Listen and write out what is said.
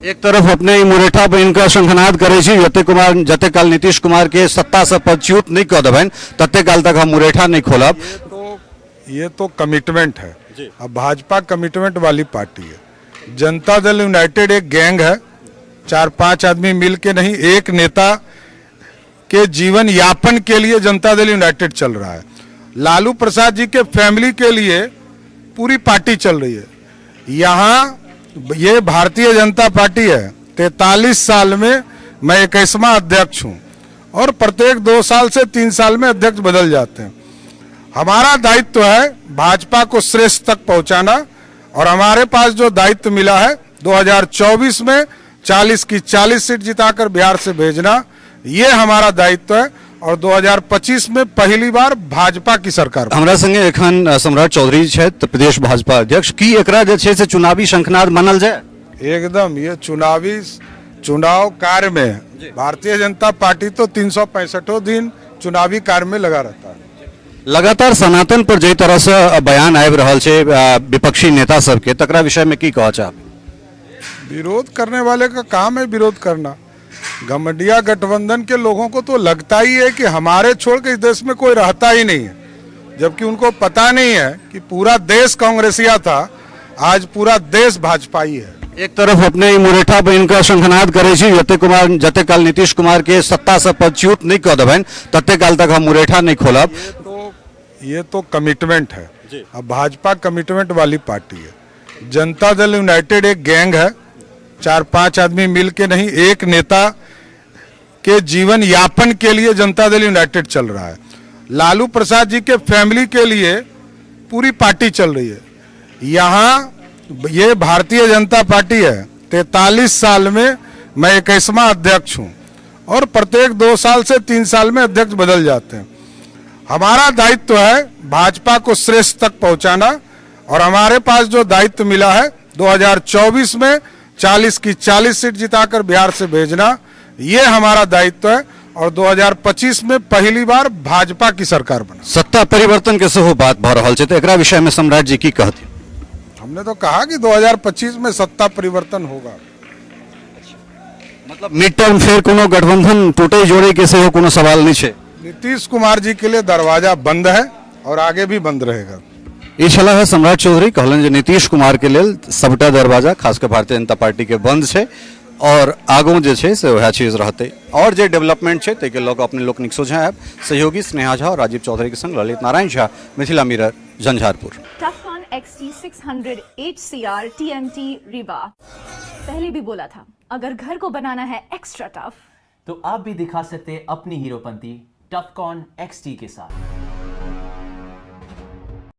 एक तरफ अपने ई मुरेठा बहन का शंखनाद करे छी जते काल नीतीश कुमार के सत्ता से पदच्युत नहीं कर देबन तते काल तक हम मुरेठा नहीं खोलब। ये तो कमिटमेंट है। अब भाजपा कमिटमेंट वाली पार्टी है। जनता दल यूनाइटेड एक गैंग है, 4-5 आदमी मिल के नहीं, एक नेता के जीवन यापन के लिए जनता दल यूनाइटेड चल रहा है। लालू प्रसाद जी के फैमिली के लिए पूरी पार्टी चल रही है। यहाँ ये भारतीय जनता पार्टी है। 43 साल में मैं 21वां अध्यक्ष हूँ और प्रत्येक 2 साल से 3 साल में अध्यक्ष बदल जाते हैं। हमारा दायित्व है भाजपा को श्रेष्ठ तक पहुंचाना और हमारे पास जो दायित्व मिला है 2024 में 40 की 40 सीट जिताकर बिहार से भेजना, ये हमारा दायित्व है और 2025 में पहली बार भाजपा की सरकार। हमरा संगे एखन सम्राट चौधरी छै प्रदेश भाजपा अध्यक्ष की एकरा जे छै से चुनावी शंखनाद मानल जाए। एकदम ये चुनाव कार्य में भारतीय जनता पार्टी तो 365 दिन चुनावी कार्य में लगा रहता है। लगातार सनातन पर जे तरह से बयान आबि रहल छै विपक्षी नेता सबके, तकरा विषय में की कहऽ चाहब? विरोध करने वाले का काम है विरोध करना। गठबंधन गठबंधन के लोगों को तो लगता ही है कि हमारे छोड़ के इस देश में कोई रहता ही नहीं है, जबकि उनको पता नहीं है कि पूरा देश कांग्रेसिया था, आज पूरा देश भाजपाई है। एक तरफ अपने ई मुरेठा बहन का शंखनाद करे छी जते काल नीतीश कुमार के सत्ता से पदच्युत नहीं कर देबन तते काल तक हम मुरेठा नहीं खोलब। ये तो कमिटमेंट है। अब भाजपा कमिटमेंट वाली पार्टी है। जनता दल यूनाइटेड एक गैंग है, 4-5 आदमी मिल के नहीं, एक नेता के जीवन यापन के लिए जनता दल यूनाइटेड चल रहा है। लालू प्रसाद जी के फैमिली के लिए पूरी पार्टी चल रही है। यहाँ ये भारतीय जनता पार्टी है। 43 साल में मैं 21वां अध्यक्ष हूँ और प्रत्येक 2 साल से 3 साल में अध्यक्ष बदल जाते हैं। हमारा दायित्व है भाजपा को श्रेष्ठ तक पहुंचाना और हमारे पास जो दायित्व मिला है 2024 में 40 की 40 सीट जिताकर बिहार से भेजना, ये हमारा दायित्व है और 2025 में पहली बार भाजपा की सरकार बना। सत्ता परिवर्तन के सेहो बात भ रहल छै, तो एकरा विषय में सम्राट जी की कहती? हमने तो कहा कि 2025 में सत्ता परिवर्तन होगा। मतलब मिड टर्म फिर कोनो गठबंधन टूटे जोड़े के सेहो कोनो सवाल नहीं छै। नीतीश कुमार जी के लिए दरवाजा बंद है और आगे भी बंद रहेगा। ई छला है सम्राट चौधरी कहलन जे नीतीश कुमार के लेल सबटा दरवाजा खासकर भारतीय जनता पार्टी के बंद छै और आगू जे छै से वह चीज रहते और जे डेवलपमेंट छै तै के लोग अपने लोकनिक सोझायब। सहयोगी स्नेहा झा और राजीव चौधरी के संग Lalit Narayan Jha, Mithila mirror, Jhanjharpur. टफकॉन XT 600 HCR TMT Rewa. पहले भी बोला था, अगर घर को बनाना है एक्स्ट्रा टफ तो आप भी दिखा सकते हैं अपनी हीरोपंती टफकॉन XT के साथ।